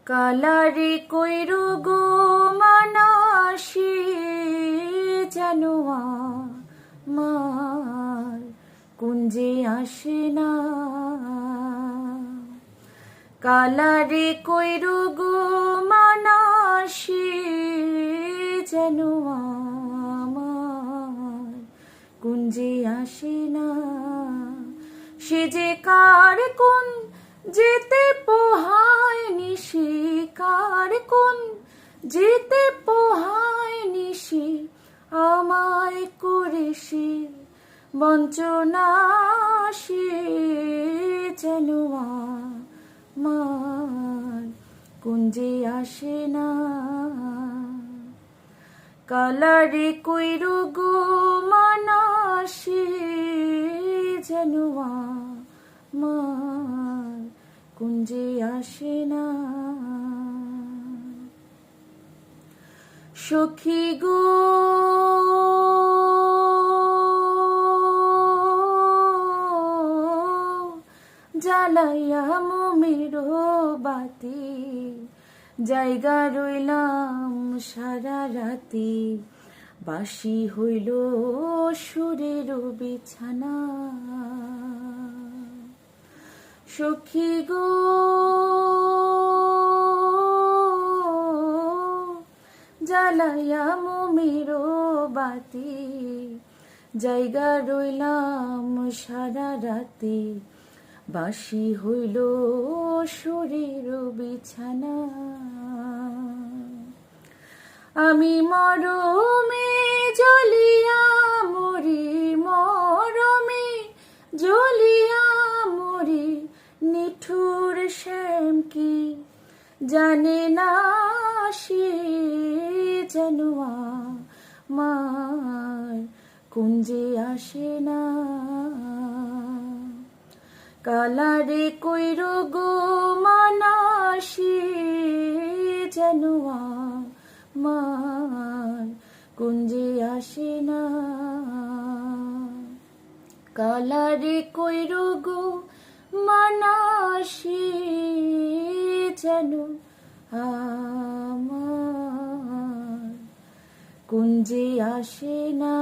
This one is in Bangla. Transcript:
কালারে কইরো গো মানাসি যেন আমার কুঞ্জে আসে না। কালারে কইরো গো মানাসি যেন আমার কুঞ্জে আসে না। সে যে কার কোন যেতে পোহায় নিশি, কার কোন যেতে পোহায় নিশি, আমায় করে সে বঞ্চনা। সে যেন আমার কুঞ্জে আসে না। কালারে কইরো গো মানাসি যেন আমার কুঞ্জে আসে না। সখী গো জ্বালাইয়া মোমের বাতি, জায়গা রইলাম সারা রাতি, বাসি হইল সুরের বিছানা। সখী গো জ্বালাইয়া মোমের বাতি, জায়গা রইলাম সারা রাতি, বাসি হইল সুরের বিছানা। আমি মরমে জ্বলিয়া মরি, মরমে জ্বলিয়া মরি, নিঠুর শ্যাম কি জানে না। সে যেন আমার কুঞ্জে আসে না। কালারে কইরো গো মানাসি যেন আমার কুঞ্জে আসে না। কালারে কইরো গো মানাসি যেন আমার কুঞ্জে আসে না।